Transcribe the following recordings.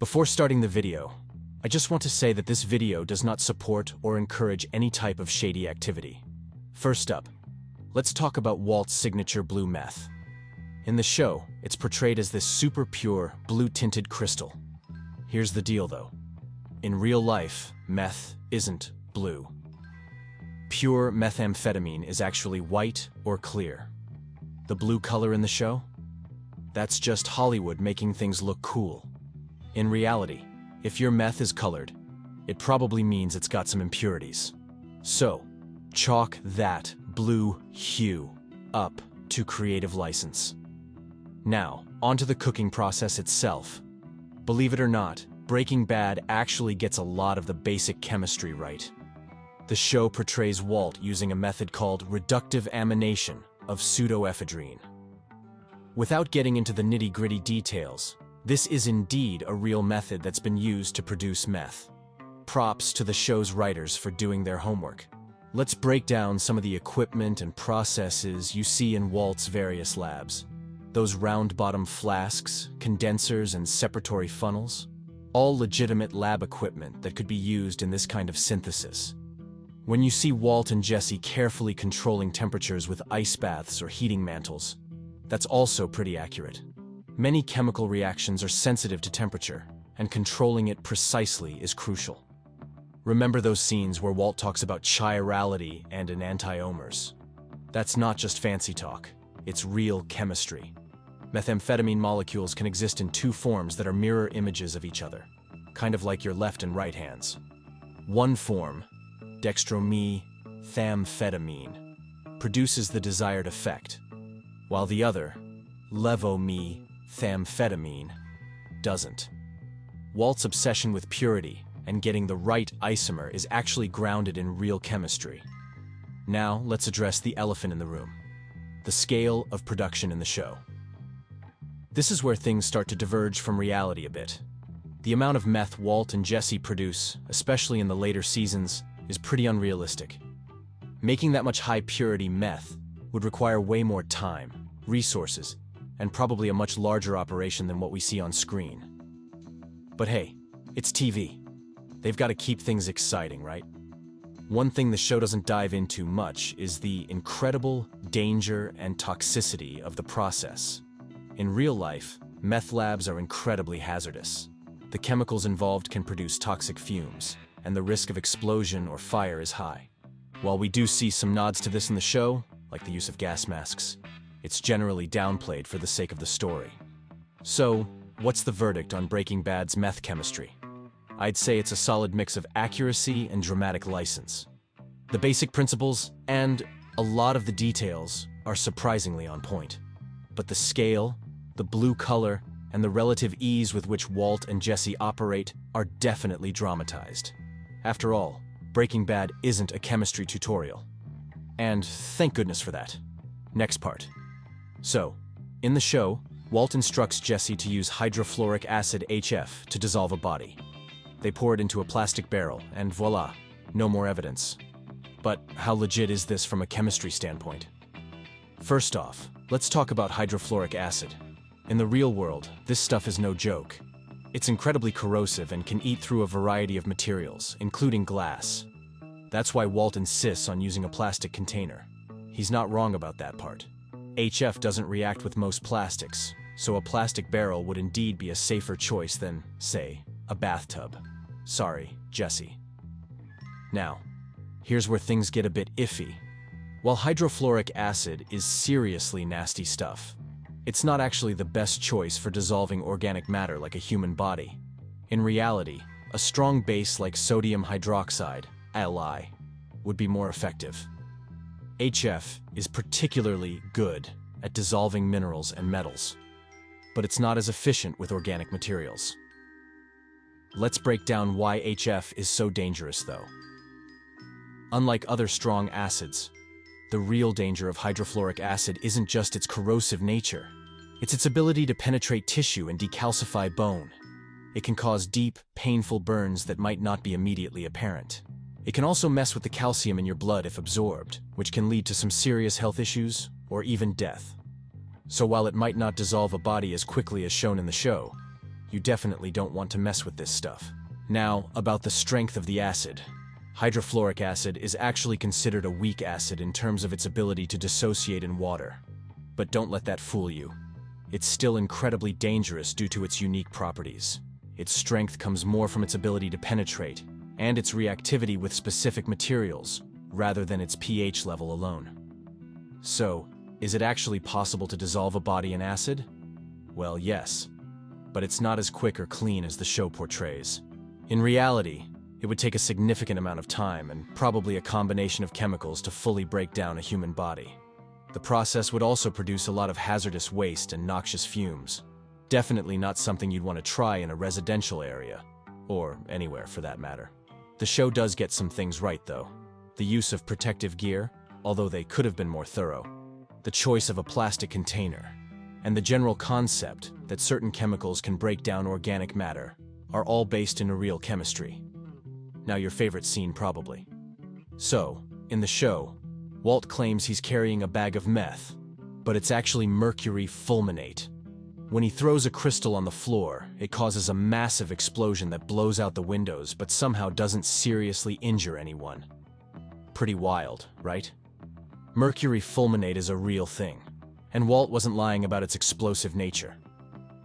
Before starting the video, I just want to say that this video does not support or encourage any type of shady activity. First up, let's talk about Walt's signature blue meth. In the show, it's portrayed as this super pure, blue-tinted crystal. Here's the deal though. In real life, meth isn't blue. Pure methamphetamine is actually white or clear. The blue color in the show? That's just Hollywood making things look cool. In reality, if your meth is colored, it probably means it's got some impurities. So, chalk that blue hue up to creative license. Now, onto the cooking process itself. Believe it or not, Breaking Bad actually gets a lot of the basic chemistry right. The show portrays Walt using a method called reductive amination of pseudoephedrine. Without getting into the nitty-gritty details, this is indeed a real method that's been used to produce meth. Props to the show's writers for doing their homework. Let's break down some of the equipment and processes you see in Walt's various labs. Those round-bottom flasks, condensers, and separatory funnels. All legitimate lab equipment that could be used in this kind of synthesis. When you see Walt and Jesse carefully controlling temperatures with ice baths or heating mantles, that's also pretty accurate. Many chemical reactions are sensitive to temperature, and controlling it precisely is crucial. Remember those scenes where Walt talks about chirality and enantiomers? That's not just fancy talk, it's real chemistry. Methamphetamine molecules can exist in two forms that are mirror images of each other, kind of like your left and right hands. One form, dextromethamphetamine, produces the desired effect, while the other, levomethamphetamine, doesn't. Walt's obsession with purity and getting the right isomer is actually grounded in real chemistry. Now, let's address the elephant in the room, the scale of production in the show. This is where things start to diverge from reality a bit. The amount of meth Walt and Jesse produce, especially in the later seasons, is pretty unrealistic. Making that much high-purity meth would require way more time, resources, and probably a much larger operation than what we see on screen. But hey, it's TV. They've got to keep things exciting, right? One thing the show doesn't dive into much is the incredible danger and toxicity of the process. In real life, meth labs are incredibly hazardous. The chemicals involved can produce toxic fumes, and the risk of explosion or fire is high. While we do see some nods to this in the show, like the use of gas masks, it's generally downplayed for the sake of the story. So, what's the verdict on Breaking Bad's meth chemistry? I'd say it's a solid mix of accuracy and dramatic license. The basic principles and a lot of the details are surprisingly on point. But the scale, the blue color, and the relative ease with which Walt and Jesse operate are definitely dramatized. After all, Breaking Bad isn't a chemistry tutorial. And thank goodness for that. Next part. So, in the show, Walt instructs Jesse to use hydrofluoric acid HF to dissolve a body. They pour it into a plastic barrel, and voila, no more evidence. But how legit is this from a chemistry standpoint? First off, let's talk about hydrofluoric acid. In the real world, this stuff is no joke. It's incredibly corrosive and can eat through a variety of materials, including glass. That's why Walt insists on using a plastic container. He's not wrong about that part. HF doesn't react with most plastics, so a plastic barrel would indeed be a safer choice than, say, a bathtub. Sorry, Jesse. Now, here's where things get a bit iffy. While hydrofluoric acid is seriously nasty stuff, it's not actually the best choice for dissolving organic matter like a human body. In reality, a strong base like sodium hydroxide, Li, would be more effective. HF is particularly good at dissolving minerals and metals, but it's not as efficient with organic materials. Let's break down why HF is so dangerous though. Unlike other strong acids, the real danger of hydrofluoric acid isn't just its corrosive nature. It's its ability to penetrate tissue and decalcify bone. It can cause deep, painful burns that might not be immediately apparent. It can also mess with the calcium in your blood if absorbed, which can lead to some serious health issues or even death. So while it might not dissolve a body as quickly as shown in the show, You definitely don't want to mess with this stuff. Now, about the strength of the acid. Hydrofluoric acid is actually considered a weak acid in terms of its ability to dissociate in water. But don't let that fool you. It's still incredibly dangerous due to its unique properties. Its strength comes more from its ability to penetrate, and its reactivity with specific materials, rather than its pH level alone. So, is it actually possible to dissolve a body in acid? Well, yes. But it's not as quick or clean as the show portrays. In reality, it would take a significant amount of time and probably a combination of chemicals to fully break down a human body. The process would also produce a lot of hazardous waste and noxious fumes. Definitely not something you'd want to try in a residential area, or anywhere for that matter. The show does get some things right though. The use of protective gear, although they could have been more thorough. The choice of a plastic container, and the general concept that certain chemicals can break down organic matter are all based in a real chemistry. Now your favorite scene probably. So, in the show, Walt claims he's carrying a bag of meth, but it's actually mercury fulminate. When he throws a crystal on the floor, it causes a massive explosion that blows out the windows but somehow doesn't seriously injure anyone. Pretty wild, right? Mercury fulminate is a real thing, and Walt wasn't lying about its explosive nature.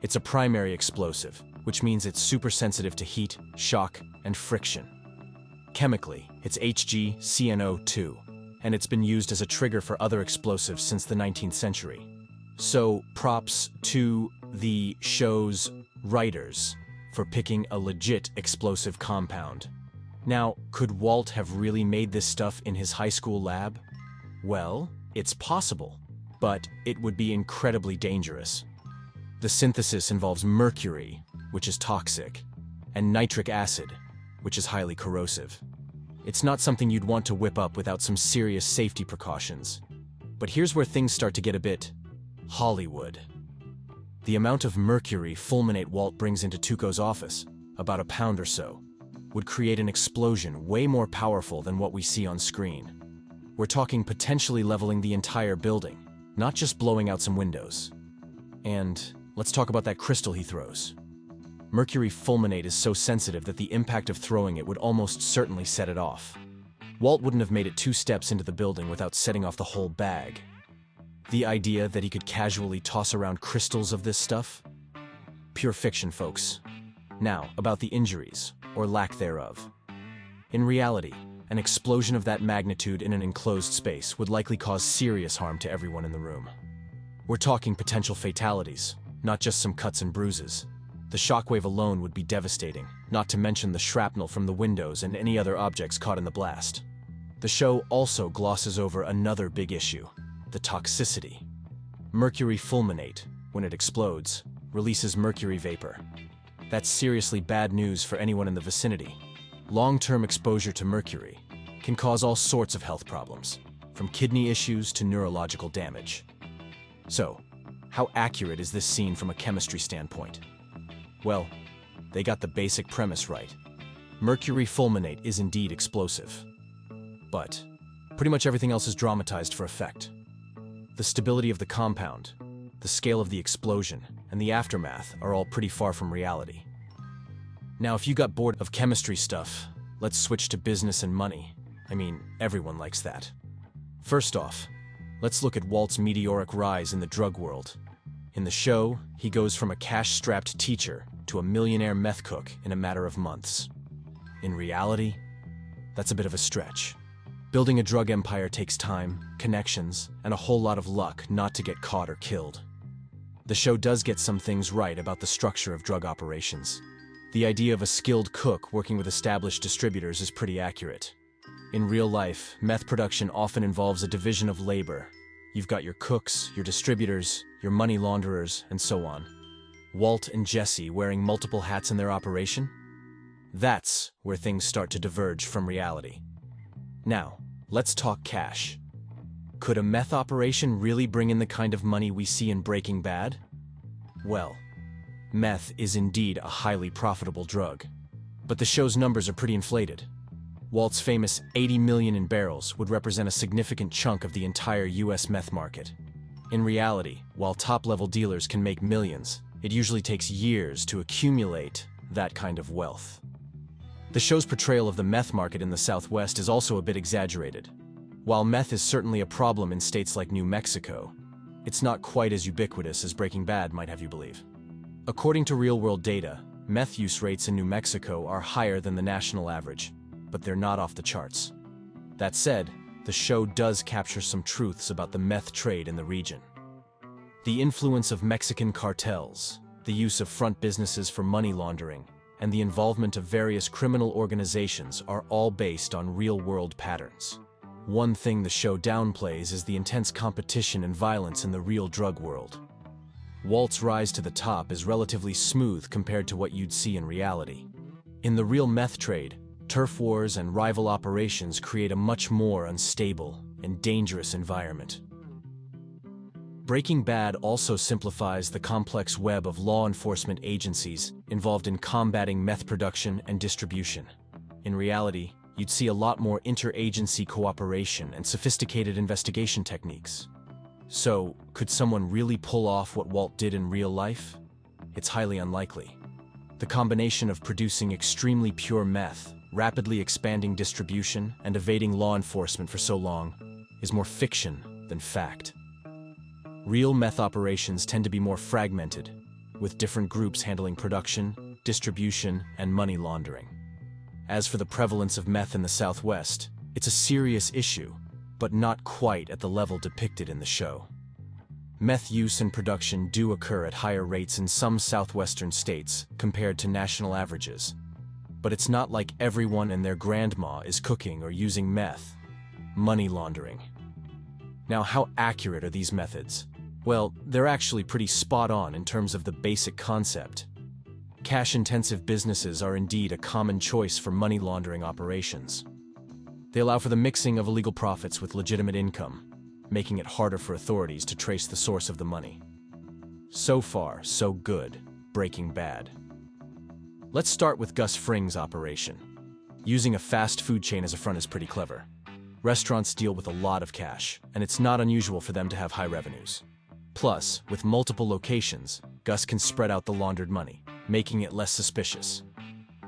It's a primary explosive, which means it's super sensitive to heat, shock, and friction. Chemically, it's HgCnO2, and it's been used as a trigger for other explosives since the 19th century. So, props to the show's writers for picking a legit explosive compound. Now, could Walt have really made this stuff in his high school lab? Well, it's possible, but it would be incredibly dangerous. The synthesis involves mercury, which is toxic, and nitric acid, which is highly corrosive. It's not something you'd want to whip up without some serious safety precautions. But here's where things start to get a bit Hollywood. The amount of mercury fulminate Walt brings into Tuco's office, about a pound or so, would create an explosion way more powerful than what we see on screen. We're talking potentially leveling the entire building, not just blowing out some windows. And let's talk about that crystal he throws. Mercury fulminate is so sensitive that the impact of throwing it would almost certainly set it off. Walt wouldn't have made it 2 steps into the building without setting off the whole bag. The idea that he could casually toss around crystals of this stuff? Pure fiction, folks. Now, about the injuries, or lack thereof. In reality, an explosion of that magnitude in an enclosed space would likely cause serious harm to everyone in the room. We're talking potential fatalities, not just some cuts and bruises. The shockwave alone would be devastating, not to mention the shrapnel from the windows and any other objects caught in the blast. The show also glosses over another big issue, the toxicity. Mercury fulminate, when it explodes, releases mercury vapor. That's seriously bad news for anyone in the vicinity. Long-term exposure to mercury can cause all sorts of health problems, from kidney issues to neurological damage. So, how accurate is this scene from a chemistry standpoint? Well, they got the basic premise right. Mercury fulminate is indeed explosive. But pretty much everything else is dramatized for effect. The stability of the compound, the scale of the explosion, and the aftermath are all pretty far from reality. Now, if you got bored of chemistry stuff, let's switch to business and money. I mean, everyone likes that. First off, let's look at Walt's meteoric rise in the drug world. In the show, he goes from a cash-strapped teacher to a millionaire meth cook in a matter of months. In reality, that's a bit of a stretch. Building a drug empire takes time, connections, and a whole lot of luck not to get caught or killed. The show does get some things right about the structure of drug operations. The idea of a skilled cook working with established distributors is pretty accurate. In real life, meth production often involves a division of labor. You've got your cooks, your distributors, your money launderers, and so on. Walt and Jesse wearing multiple hats in their operation? That's where things start to diverge from reality. Now, let's talk cash. Could a meth operation really bring in the kind of money we see in Breaking Bad? Well, meth is indeed a highly profitable drug. But the show's numbers are pretty inflated. Walt's famous 80 million in barrels would represent a significant chunk of the entire US meth market. In reality, while top-level dealers can make millions, It usually takes years to accumulate that kind of wealth. The show's portrayal of the meth market in the Southwest is also a bit exaggerated. While meth is certainly a problem in states like New Mexico, it's not quite as ubiquitous as Breaking Bad might have you believe. According to real-world data, meth use rates in New Mexico are higher than the national average, but they're not off the charts. That said, the show does capture some truths about the meth trade in the region. The influence of Mexican cartels, the use of front businesses for money laundering, and the involvement of various criminal organizations are all based on real-world patterns. One thing the show downplays is the intense competition and violence in the real drug world. Walt's rise to the top is relatively smooth compared to what you'd see in reality. In the real meth trade, turf wars and rival operations create a much more unstable and dangerous environment. Breaking Bad also simplifies the complex web of law enforcement agencies involved in combating meth production and distribution. In reality, you'd see a lot more interagency cooperation and sophisticated investigation techniques. So, could someone really pull off what Walt did in real life? It's highly unlikely. The combination of producing extremely pure meth, rapidly expanding distribution, and evading law enforcement for so long is more fiction than fact. Real meth operations tend to be more fragmented, with different groups handling production, distribution, and money laundering. As for the prevalence of meth in the Southwest, it's a serious issue, but not quite at the level depicted in the show. Meth use and production do occur at higher rates in some southwestern states compared to national averages, but it's not like everyone and their grandma is cooking or using meth. Money laundering. Now, how accurate are these methods? Well, they're actually pretty spot on in terms of the basic concept. Cash-intensive businesses are indeed a common choice for money laundering operations. They allow for the mixing of illegal profits with legitimate income, making it harder for authorities to trace the source of the money. So far, so good. Breaking Bad. Let's start with Gus Fring's operation. Using a fast food chain as a front is pretty clever. Restaurants deal with a lot of cash, and it's not unusual for them to have high revenues. Plus, with multiple locations, Gus can spread out the laundered money, making it less suspicious.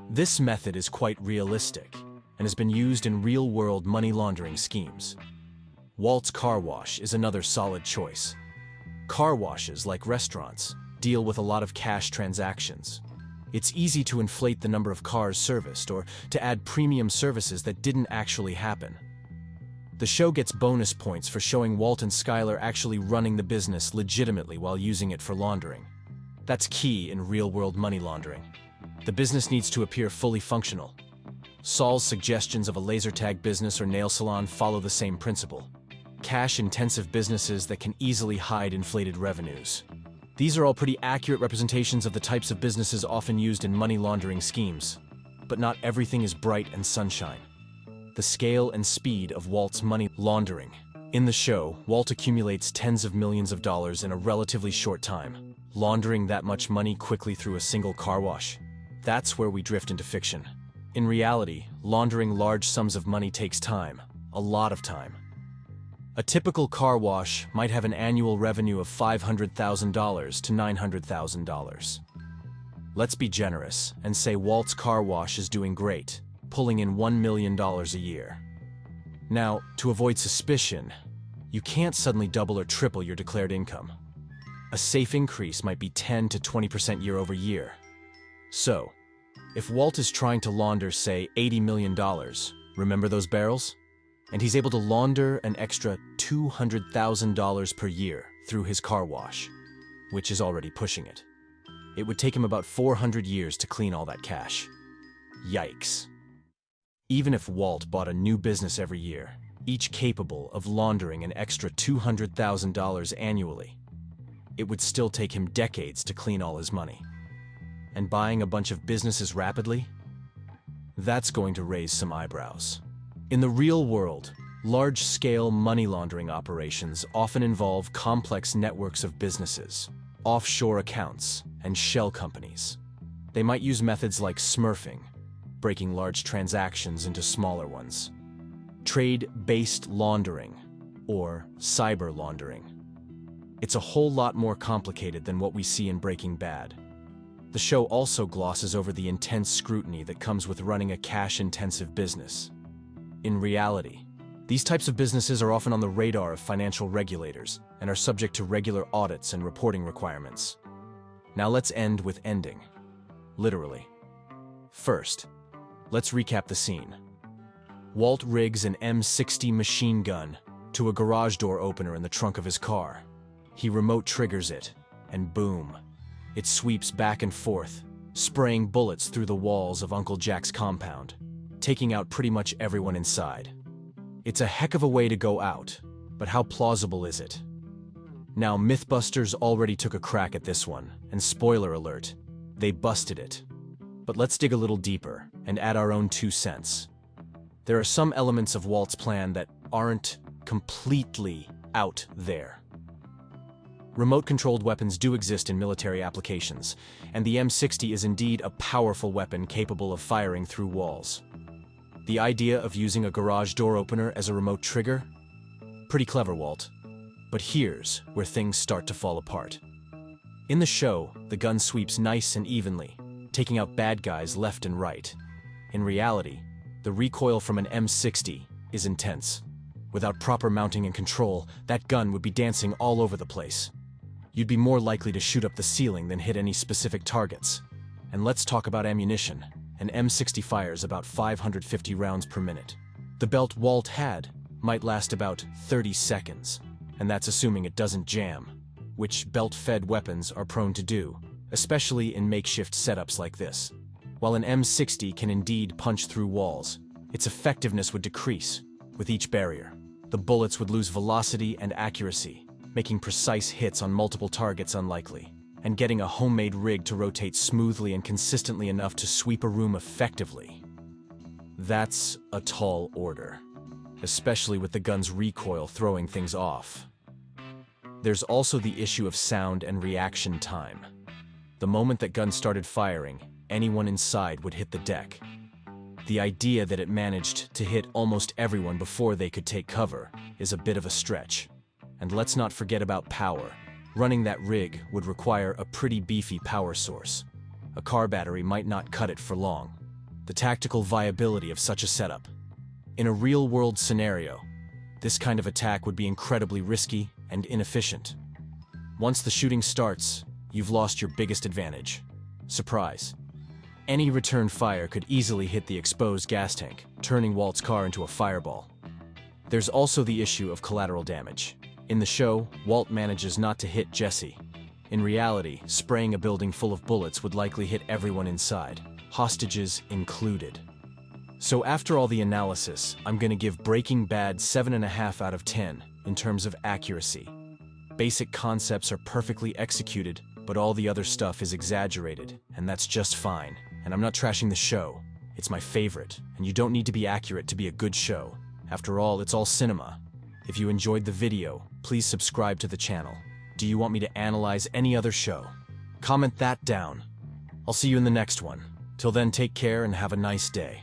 This method is quite realistic and has been used in real-world money laundering schemes. Walt's Car Wash is another solid choice. Car washes, like restaurants, deal with a lot of cash transactions. It's easy to inflate the number of cars serviced or to add premium services that didn't actually happen. The show gets bonus points for showing Walt and Skyler actually running the business legitimately while using it for laundering. That's key in real-world money laundering. The business needs to appear fully functional. Saul's suggestions of a laser tag business or nail salon follow the same principle. Cash-intensive businesses that can easily hide inflated revenues. These are all pretty accurate representations of the types of businesses often used in money laundering schemes. But not everything is bright and sunshine. The scale and speed of Walt's money laundering. In the show, Walt accumulates tens of millions of dollars in a relatively short time. Laundering that much money quickly through a single car wash. That's where we drift into fiction. In reality, laundering large sums of money takes time, a lot of time. A typical car wash might have an annual revenue of $500,000 to $900,000. Let's be generous and say Walt's Car Wash is doing great, pulling in $1 million a year. Now, to avoid suspicion, you can't suddenly double or triple your declared income. A safe increase might be 10 to 20% year over year. So, if Walt is trying to launder, say, $80 million, remember those barrels? And he's able to launder an extra $200,000 per year through his car wash, which is already pushing it. It would take him about 400 years to clean all that cash. Yikes. Even if Walt bought a new business every year, each capable of laundering an extra $200,000 annually, it would still take him decades to clean all his money. And buying a bunch of businesses rapidly? That's going to raise some eyebrows. In the real world, large-scale money laundering operations often involve complex networks of businesses, offshore accounts, and shell companies. They might use methods like smurfing, breaking large transactions into smaller ones, trade-based laundering, or cyber laundering. It's a whole lot more complicated than what we see in Breaking Bad. The show also glosses over the intense scrutiny that comes with running a cash-intensive business. In reality, these types of businesses are often on the radar of financial regulators and are subject to regular audits and reporting requirements. Now let's end with ending. Literally. First, let's recap the scene. Walt rigs an M60 machine gun to a garage door opener in the trunk of his car. He remote triggers it, and boom, it sweeps back and forth, spraying bullets through the walls of Uncle Jack's compound, taking out pretty much everyone inside. It's a heck of a way to go out, but how plausible is it? Now, Mythbusters already took a crack at this one, and spoiler alert, they busted it. But let's dig a little deeper and add our own 2 cents. There are some elements of Walt's plan that aren't completely out there. Remote-controlled weapons do exist in military applications, and the M60 is indeed a powerful weapon capable of firing through walls. The idea of using a garage door opener as a remote trigger? Pretty clever, Walt. But here's where things start to fall apart. In the show, the gun sweeps nice and evenly, taking out bad guys left and right. In reality, the recoil from an M60 is intense. Without proper mounting and control, that gun would be dancing all over the place. You'd be more likely to shoot up the ceiling than hit any specific targets. And let's talk about ammunition. An M60 fires about 550 rounds per minute. The belt Walt had might last about 30 seconds, and that's assuming it doesn't jam, which belt-fed weapons are prone to do, especially in makeshift setups like this. While an M60 can indeed punch through walls, its effectiveness would decrease with each barrier. The bullets would lose velocity and accuracy, making precise hits on multiple targets unlikely, and getting a homemade rig to rotate smoothly and consistently enough to sweep a room effectively. That's a tall order, especially with the gun's recoil throwing things off. There's also the issue of sound and reaction time. The moment that gun started firing, anyone inside would hit the deck. The idea that it managed to hit almost everyone before they could take cover is a bit of a stretch. And let's not forget about power. Running that rig would require a pretty beefy power source. A car battery might not cut it for long. The tactical viability of such a setup. In a real-world scenario, this kind of attack would be incredibly risky and inefficient. Once the shooting starts, you've lost your biggest advantage. Surprise. Any return fire could easily hit the exposed gas tank, turning Walt's car into a fireball. There's also the issue of collateral damage. In the show, Walt manages not to hit Jesse. In reality, spraying a building full of bullets would likely hit everyone inside, hostages included. So after all the analysis, I'm gonna give Breaking Bad 7.5 out of 10 in terms of accuracy. Basic concepts are perfectly executed, but all the other stuff is exaggerated, and that's just fine. And I'm not trashing the show. It's my favorite, and you don't need to be accurate to be a good show. After all, it's all cinema. If you enjoyed the video, please subscribe to the channel. Do you want me to analyze any other show? Comment that down. I'll see you in the next one. Till then, take care and have a nice day.